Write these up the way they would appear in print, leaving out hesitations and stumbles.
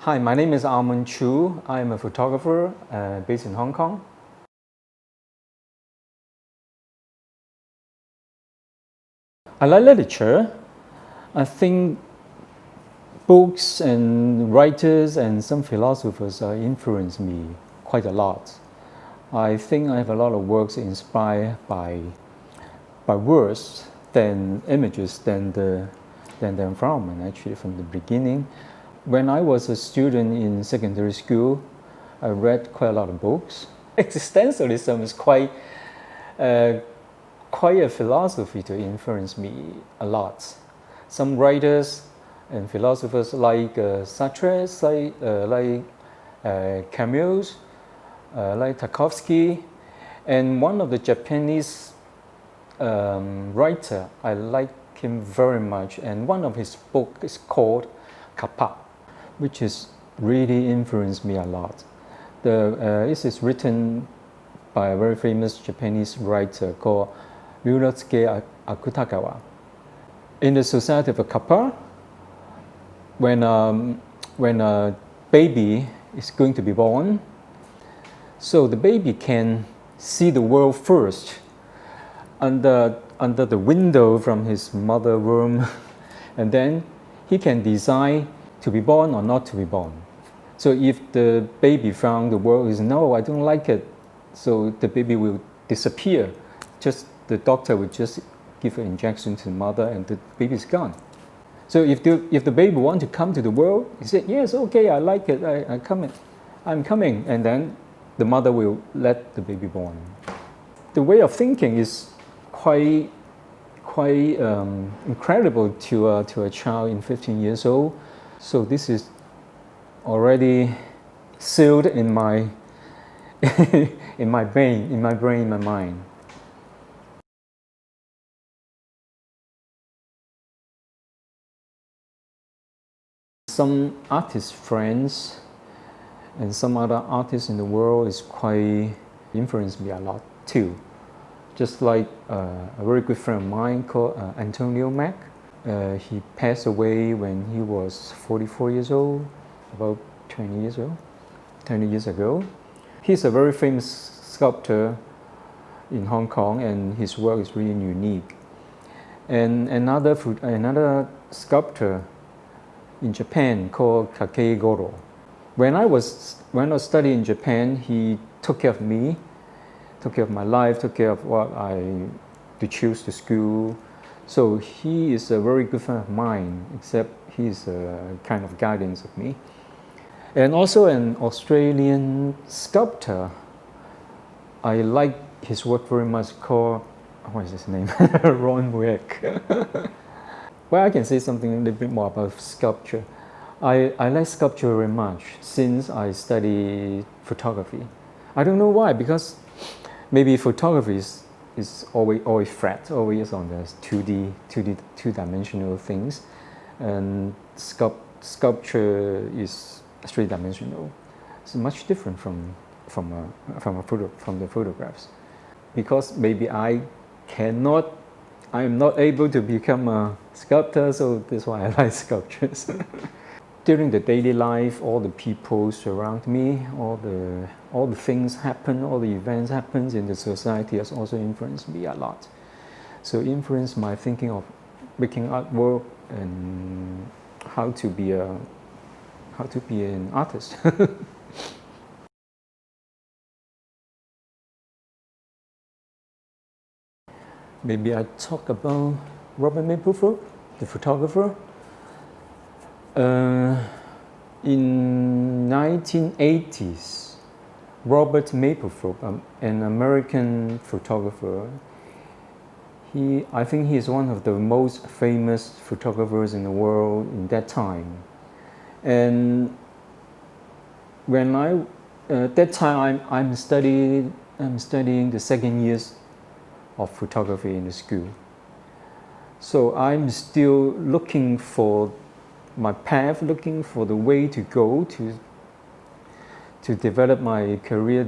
Hi, my name is Almond Chu. I am a photographer based in Hong Kong. I like literature. I think books and writers and some philosophers influence me quite a lot. I think I have a lot of works inspired by words than images than the environment actually from the beginning. When I was a student in secondary school, I read quite a lot of books. Existentialism is quite a philosophy to influence me a lot. Some writers and philosophers like Sartre, like Camus, like Tarkovsky, and one of the Japanese writer, I like him very much, and one of his books is called Kappa, which is really influenced me a lot. This is written by a very famous Japanese writer called Ryunosuke Akutagawa. In the society of a Kappa, when a baby is going to be born, so the baby can see the world first under the window from his mother womb, and then he can decide to be born or not to be born. So if the baby found the world is no, I don't like it, so the baby will disappear. Just the doctor will just give an injection to the mother and the baby is gone. So if the baby want to come to the world, he said, yes, okay, I like it, I'm coming, and then the mother will let the baby born. The way of thinking is quite incredible to a child in 15 years old. So this is already sealed in my in my brain, in my mind. Some artist friends and some other artists in the world is quite influenced me a lot too. Just like a very good friend of mine called Antonio Mack. He passed away when he was 44 years old, about 20 years ago. He's a very famous sculptor in Hong Kong, and his work is really unique. And another sculptor in Japan called Goro. When I was studying in Japan, he took care of me, took care of my life, took care of what I to choose to school. So he is a very good friend of mine, except he's a kind of guidance of me. And also an Australian sculptor, I like his work very much, called, what is his name? Ron Wick. Well, I can say something a little bit more about sculpture. I like sculpture very much since I study photography. I don't know why, because maybe photography is always flat, always on the 2-dimensional things, and sculpture is three-dimensional. It's much different from the photographs, because maybe I am not able to become a sculptor, so that's why I like sculptures. During the daily life, all the people surround me, all the things happen, all the events happens in the society has also influenced me a lot. So influenced my thinking of making artwork and how to be an artist. Maybe I talk about Robert Maplefoot, the photographer. In 1980s, Robert Maplefoot, an American photographer, I think he is one of the most famous photographers in the world in that time. And when that time I'm studying the second years of photography in the school. So I'm still looking for my path, looking for the way to go to develop my career,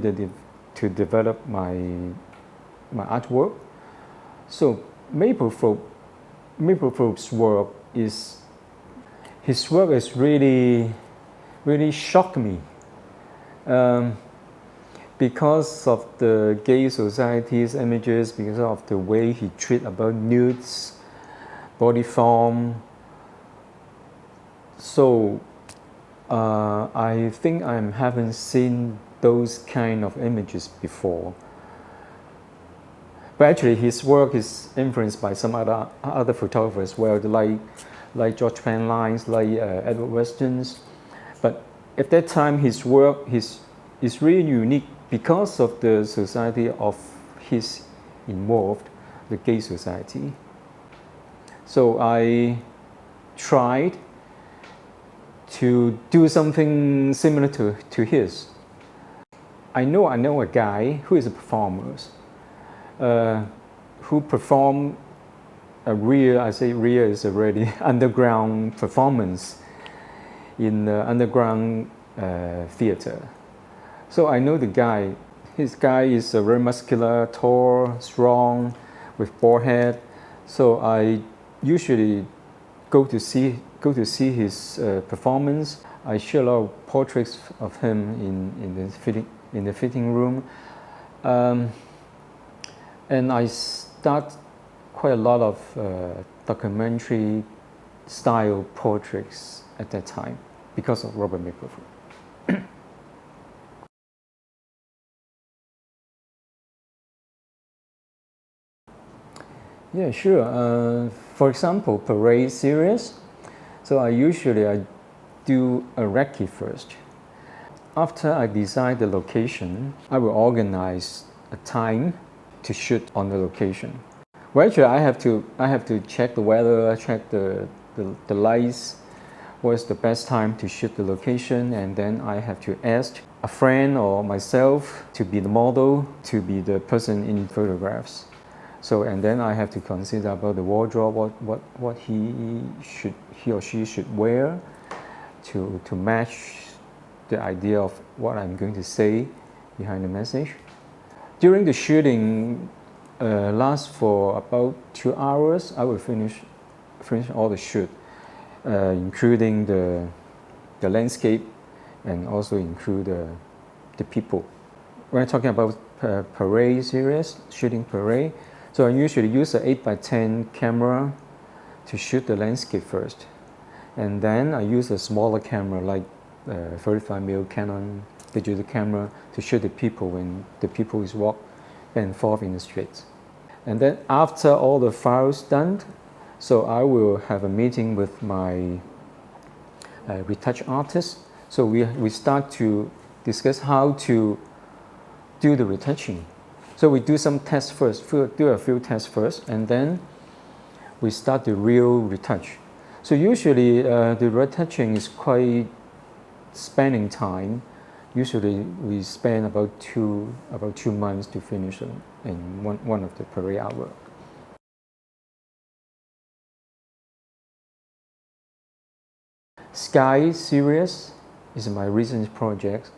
to develop my artwork. So Maplefoot's work is really really shocked me. Because of the gay society's images, because of the way he treats about nudes, body form. So I think I haven't seen those kind of images before. But actually, his work is influenced by some other photographers as well, like George Van Lines, like Edward Weston's. But at that time, his work is really unique because of the society of his involved, the gay society. So I tried to do something similar to his. I know a guy who is a performer, who performed a real, I say real is already underground performance in the underground theater. So I know the guy. His guy is very muscular, tall, strong, with bald head. So I usually go to see his performance. I shoot a lot of portraits of him in the fitting room, and I start quite a lot of documentary style portraits at that time because of Robert Maplefoot. Yeah, sure. For example, parade series. So I usually do a recce first. After I decide the location, I will organize a time to shoot on the location. Well, actually, I have to check the weather, check the lights, what's the best time to shoot the location, and then I have to ask a friend or myself to be the model, to be the person in photographs. So, and then I have to consider about the wardrobe, what he or she should wear to match the idea of what I'm going to say behind the message. During the shooting, lasts for about 2 hours. I will finish all the shoot, including the landscape, and also include the people. When I'm talking about parade series, shooting parade, so I usually use an 8x10 camera to shoot the landscape first, and then I use a smaller camera like 35mm Canon digital camera to shoot the people when the people is walk back and forth in the streets. And then after all the files done, so I will have a meeting with my retouch artist. So we start to discuss how to do the retouching. So we do some tests first, do a few tests first, and then we start the real retouch. So usually the retouching is quite spending time. Usually we spend about two months to finish in one of the parade artwork. Sky series is my recent project.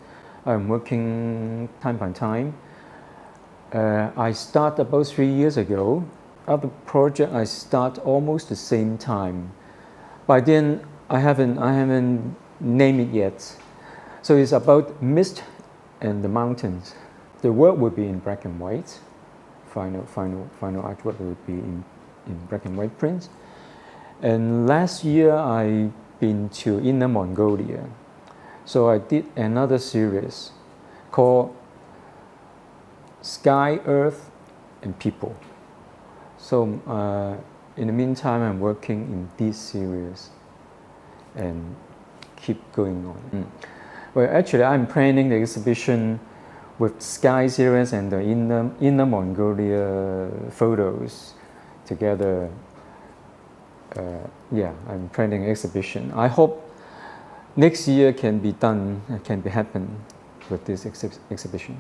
I'm working time by time. I start about 3 years ago. Other project I start almost the same time. By then I haven't named it yet. So it's about mist and the mountains. The work will be in black and white. Final artwork will be in black and white prints. And last year I've been to Inner Mongolia. So I did another series called Sky, Earth, and People. So in the meantime, I'm working in this series and keep going on. Well, actually, I'm planning the exhibition with Sky series and the Inner Mongolia photos together. Yeah, I'm planning an exhibition. I hope next year can be done, can be happen with this exhibition.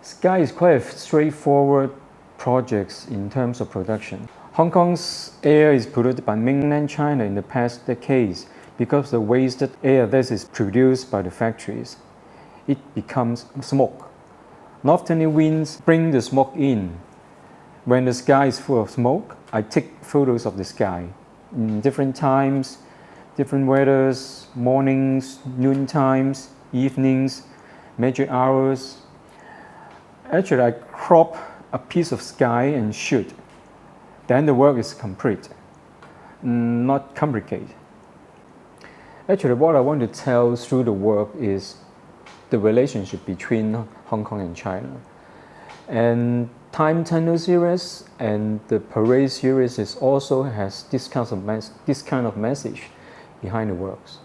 Sky is quite a straightforward project in terms of production. Hong Kong's air is polluted by mainland China in the past decades because the wasted air that is produced by the factories. It becomes smoke. Northerly winds bring the smoke in, When the sky is full of smoke, I take photos of the sky in different times, different weathers, mornings, noon times, evenings, magic hours. Actually, I crop a piece of sky and shoot. Then the work is complete, not complicated. Actually, what I want to tell through the work is the relationship between Hong Kong and China. And Time Tunnel series and the Parade series also has this kind of message behind the works.